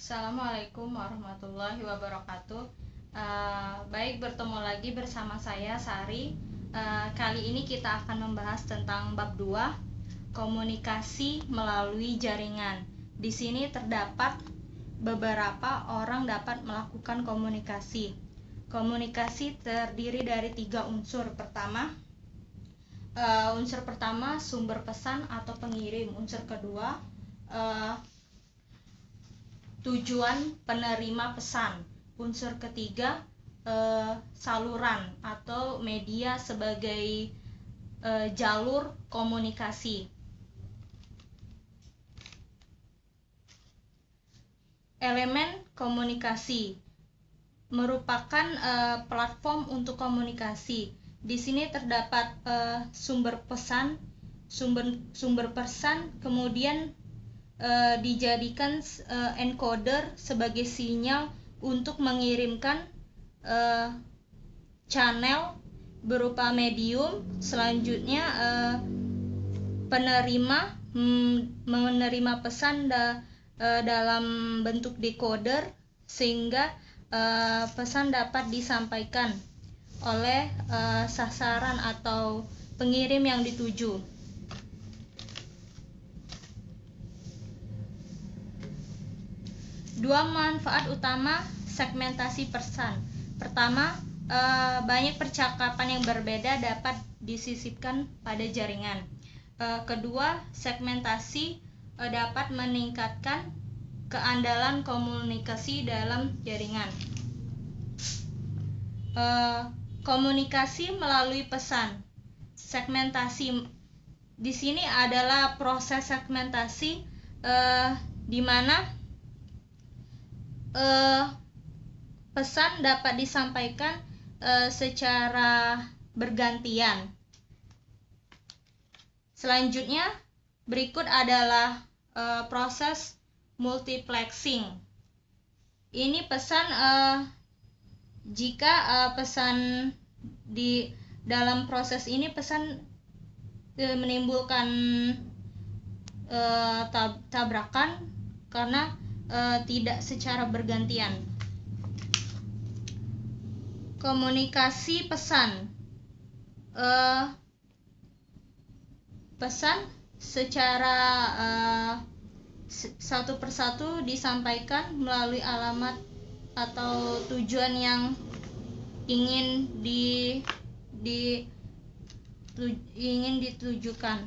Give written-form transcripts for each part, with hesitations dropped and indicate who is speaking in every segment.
Speaker 1: Assalamualaikum warahmatullahi wabarakatuh. Baik, bertemu lagi bersama saya Sari. Kali ini kita akan membahas tentang bab 2, komunikasi melalui jaringan. Di sini terdapat beberapa orang dapat melakukan komunikasi. Komunikasi terdiri dari 3 unsur. Unsur pertama sumber pesan atau pengirim. Unsur kedua tujuan penerima pesan. Unsur ketiga saluran atau media sebagai jalur komunikasi. Elemen komunikasi merupakan platform untuk komunikasi. Di sini terdapat sumber pesan, kemudian dijadikan encoder sebagai sinyal untuk mengirimkan channel berupa medium. Selanjutnya penerima menerima pesan dalam bentuk decoder sehingga pesan dapat disampaikan oleh sasaran atau pengirim yang dituju. Dua manfaat utama segmentasi pesan. Pertama, banyak percakapan yang berbeda dapat disisipkan pada jaringan. Kedua, segmentasi dapat meningkatkan keandalan komunikasi dalam jaringan. Komunikasi melalui pesan. Segmentasi di sini adalah proses segmentasi di mana pesan dapat disampaikan secara bergantian. Selanjutnya, berikut adalah proses multiplexing. Ini pesan jika pesan di dalam proses ini pesan menimbulkan tabrakan karena tidak secara bergantian. Komunikasi pesan. Pesan secara satu persatu disampaikan melalui alamat atau tujuan yang ingin ditujukan.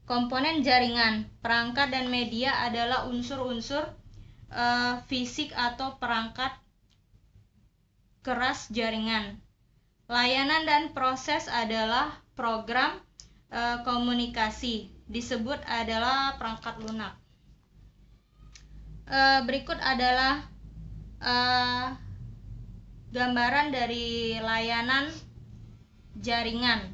Speaker 1: Komponen jaringan, perangkat dan media adalah unsur-unsur fisik atau perangkat keras jaringan. Layanan dan proses adalah program komunikasi, disebut adalah perangkat lunak. Berikut adalah gambaran dari layanan jaringan.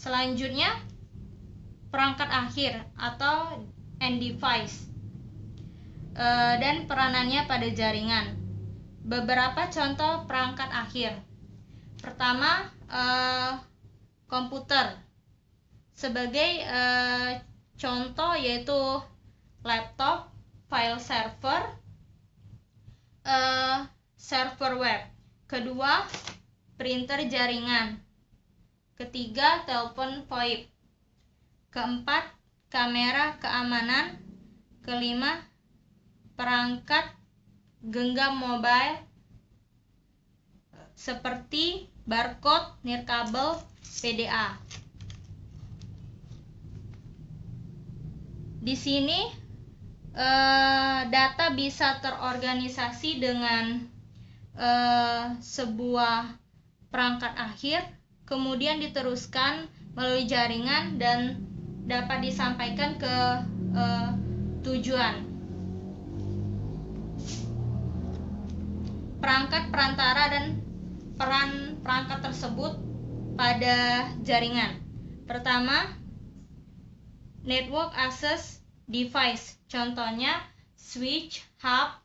Speaker 1: Selanjutnya, perangkat akhir atau end device dan peranannya pada jaringan. Beberapa contoh perangkat akhir. Pertama, komputer. Sebagai contoh yaitu laptop, file server, server web. Kedua, printer jaringan. Ketiga, telepon VoIP. Keempat, kamera keamanan. Kelima, perangkat genggam mobile seperti barcode, nirkabel, PDA. Di sini data bisa terorganisasi dengan sebuah perangkat akhir, kemudian diteruskan melalui jaringan dan dapat disampaikan ke tujuan. Perangkat perantara dan peran perangkat tersebut pada jaringan. Pertama, network access device, contohnya switch, hub.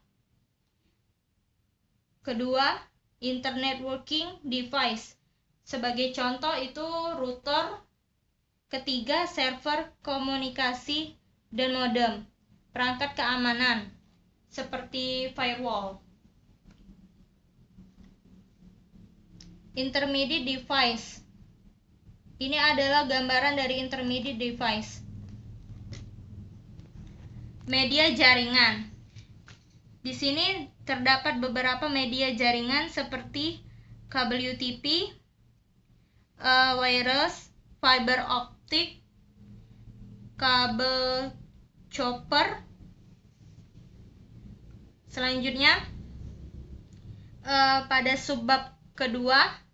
Speaker 1: Kedua, internet working device, sebagai contoh itu router, Ketiga, server komunikasi dan modem, perangkat keamanan seperti firewall. Intermediate device. Ini adalah gambaran dari intermediate device. Media jaringan. Di sini terdapat beberapa media jaringan seperti kabel UTP, wireless, fiber optic, kabel chopper. Selanjutnya, pada subbab kedua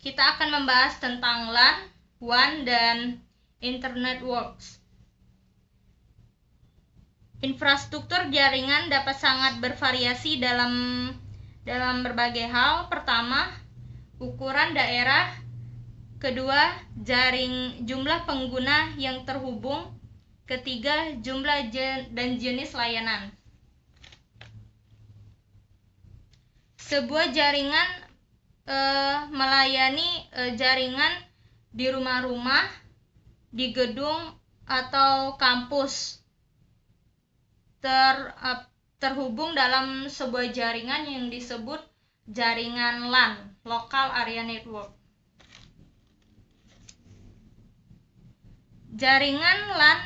Speaker 1: kita akan membahas tentang LAN, WAN, dan Internet Works. Infrastruktur jaringan dapat sangat bervariasi dalam berbagai hal. Pertama, ukuran daerah. Kedua, jumlah pengguna yang terhubung. Ketiga, jumlah dan jenis layanan. Sebuah jaringan melayani jaringan di rumah-rumah, di gedung atau kampus, terhubung dalam sebuah jaringan yang disebut jaringan LAN, Local Area Network. Jaringan LAN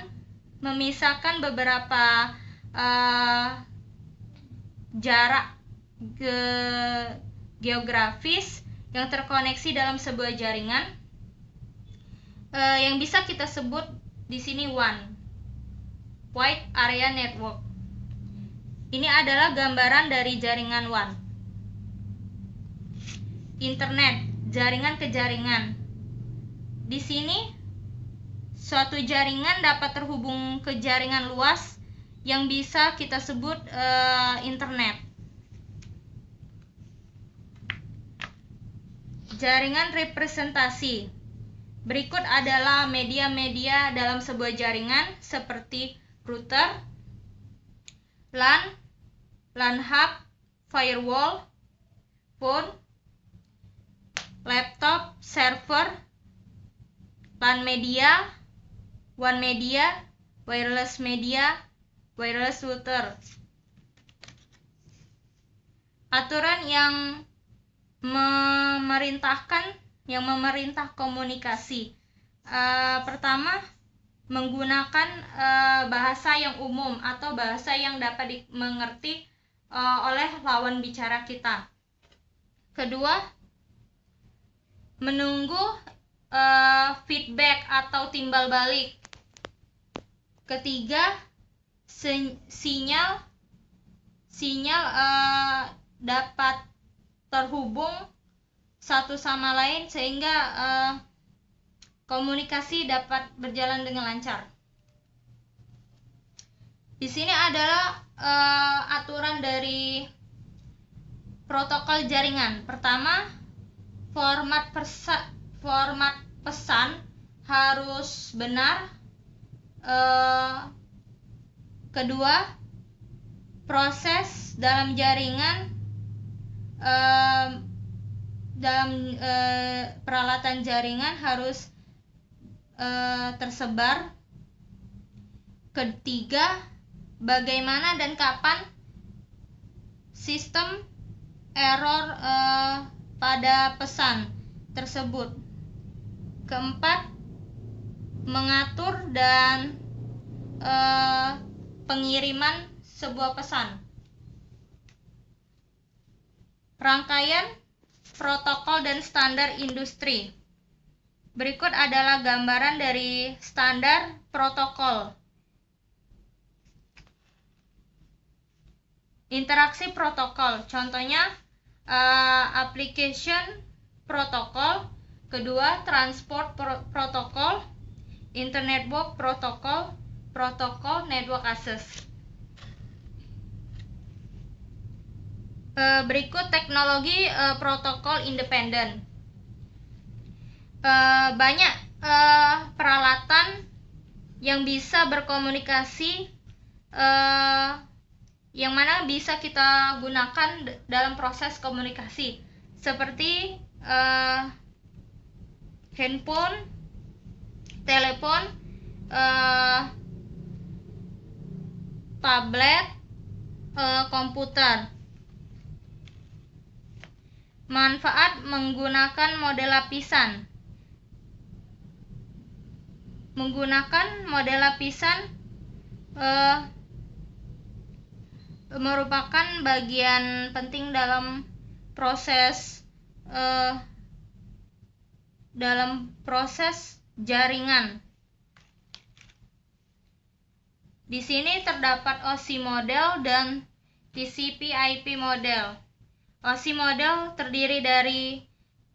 Speaker 1: memisahkan beberapa jarak geografis yang terkoneksi dalam sebuah jaringan, yang bisa kita sebut di sini WAN, Wide Area Network. Ini adalah gambaran dari jaringan WAN. Internet, jaringan ke jaringan. Di sini suatu jaringan dapat terhubung ke jaringan luas yang bisa kita sebut internet. Jaringan representasi. Berikut adalah media-media dalam sebuah jaringan seperti router, LAN, LAN hub, firewall, phone, laptop, server, LAN media, WAN media, wireless router. Aturan yang memerintah komunikasi. Pertama, menggunakan bahasa yang umum atau bahasa yang dapat dimengerti oleh lawan bicara kita. Kedua, menunggu feedback atau timbal balik. Ketiga, sinyal dapat terhubung satu sama lain sehingga komunikasi dapat berjalan dengan lancar. Di sini adalah aturan dari protokol jaringan. Pertama, format pesan harus benar. Kedua, proses dalam jaringan dalam peralatan jaringan harus tersebar. Ketiga, bagaimana dan kapan sistem error pada pesan tersebut. Keempat, mengatur dan pengiriman sebuah pesan. Rangkaian protokol dan standar industri. Berikut adalah gambaran dari standar protokol. Interaksi protokol, contohnya application protokol. Kedua, transport protokol, internet work protokol, protokol network access. Berikut teknologi protokol independen. Banyak peralatan yang bisa berkomunikasi, yang mana bisa kita gunakan dalam proses komunikasi, seperti handphone, telepon, tablet, komputer. Manfaat menggunakan model lapisan. Menggunakan model lapisan merupakan bagian penting dalam proses jaringan. Di sini terdapat OSI model dan TCP/IP model. OSI model terdiri dari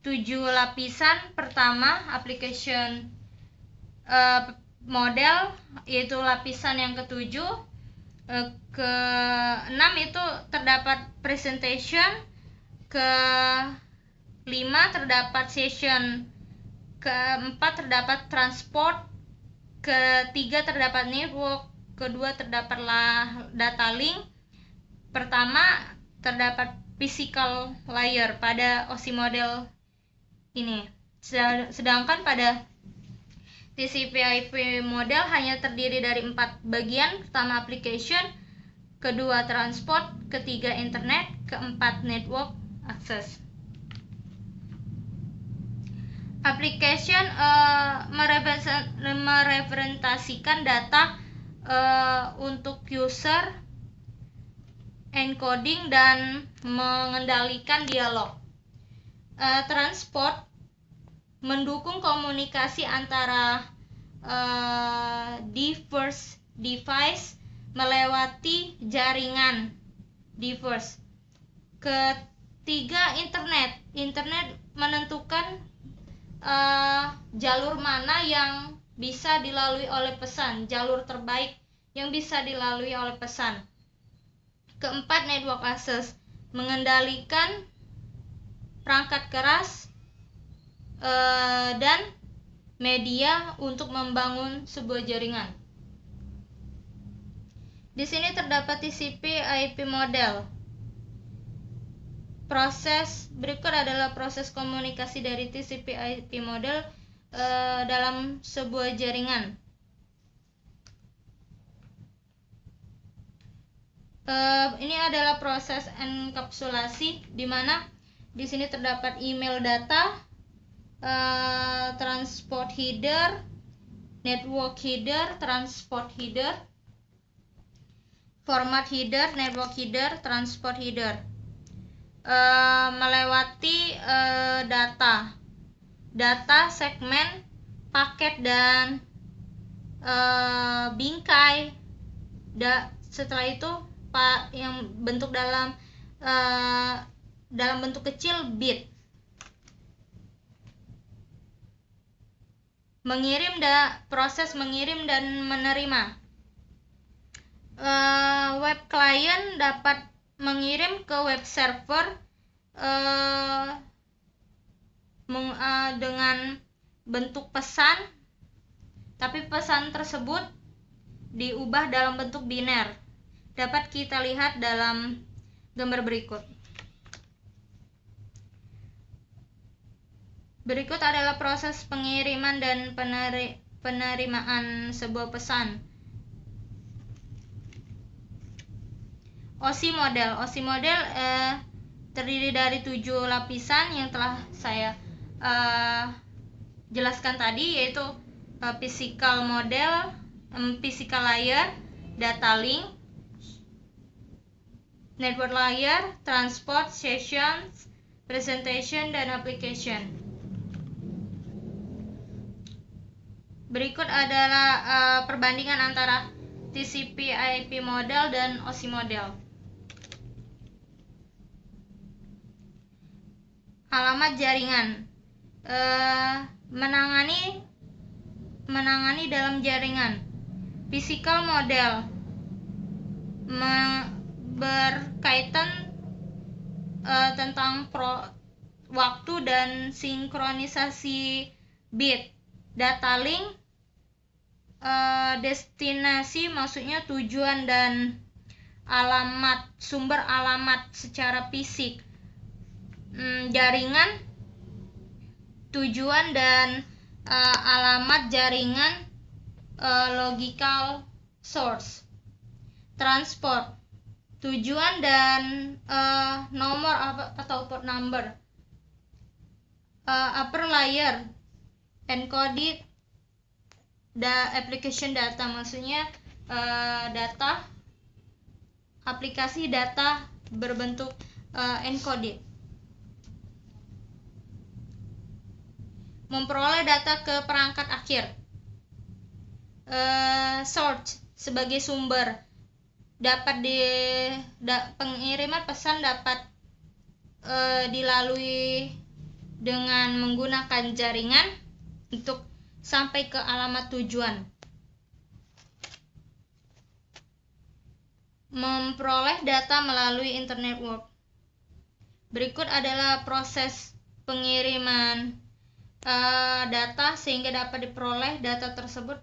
Speaker 1: 7 lapisan. Pertama, application model, yaitu lapisan yang ke-7. Ke-6 itu terdapat presentation. Ke-5 terdapat session. Ke-4 terdapat transport. Ke-3 terdapat network. Ke-2 terdapatlah data link. Pertama, terdapat physical layer pada OSI model ini. Sedangkan pada TCP/IP model hanya terdiri dari 4 bagian. Pertama, application. Kedua, transport. Ketiga, internet. Keempat, network access. Application merepresentasikan data untuk user, encoding dan mengendalikan dialog. Transport mendukung komunikasi antara diverse device melewati jaringan diverse. Ketiga, internet. Internet menentukan jalur mana yang bisa dilalui oleh pesan, jalur terbaik yang bisa dilalui oleh pesan. Keempat, network access mengendalikan perangkat keras dan media untuk membangun sebuah jaringan. Di sini terdapat TCP/IP model. Proses berikut adalah proses komunikasi dari TCP/IP model dalam sebuah jaringan. Ini adalah proses enkapsulasi, di mana di sini terdapat email data, transport header, network header, transport header, format header, network header, transport header. Melewati data, segmen, paket dan bingkai. Setelah itu yang bentuk dalam bentuk kecil bit. Proses mengirim dan menerima. Web client dapat mengirim ke web server dengan bentuk pesan, tapi pesan tersebut diubah dalam bentuk biner. Dapat kita lihat dalam gambar berikut. Berikut adalah proses pengiriman dan penerimaan sebuah pesan. OSI model. OSI model terdiri dari 7 lapisan yang telah saya jelaskan tadi, yaitu physical model, physical layer, data link, network layer, transport, sessions, presentation, dan application. Berikut adalah perbandingan antara TCP/IP model dan OSI model. Alamat jaringan. Menangani dalam jaringan. Physical model berkaitan tentang waktu dan sinkronisasi bit. Data link destinasi, maksudnya tujuan dan sumber alamat secara fisik. Jaringan, tujuan dan alamat jaringan logical source. Transport, tujuan dan nomor atau port number. Upper layer, encoded application data, maksudnya data aplikasi data berbentuk encoded. Memperoleh data ke perangkat akhir. Source sebagai sumber, dapat pengiriman pesan dapat dilalui dengan menggunakan jaringan untuk sampai ke alamat tujuan. Memperoleh data melalui internet network. Berikut adalah proses pengiriman data sehingga dapat diperoleh data tersebut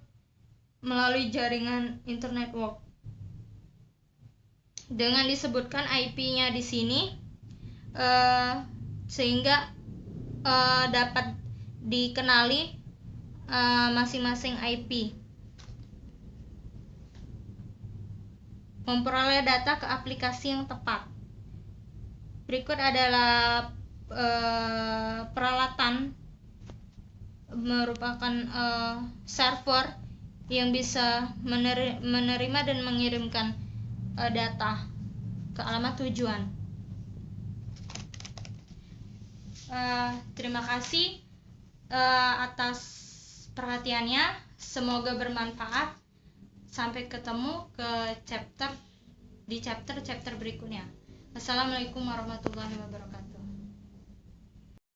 Speaker 1: melalui jaringan internet network. Dengan disebutkan IP-nya di sini, sehingga dapat dikenali masing-masing IP. Memperoleh data ke aplikasi yang tepat. Berikut adalah peralatan, merupakan server yang bisa menerima dan mengirimkan data ke alamat tujuan. Terima kasih atas perhatiannya, semoga bermanfaat. Sampai ketemu di chapter berikutnya. Assalamualaikum warahmatullahi wabarakatuh.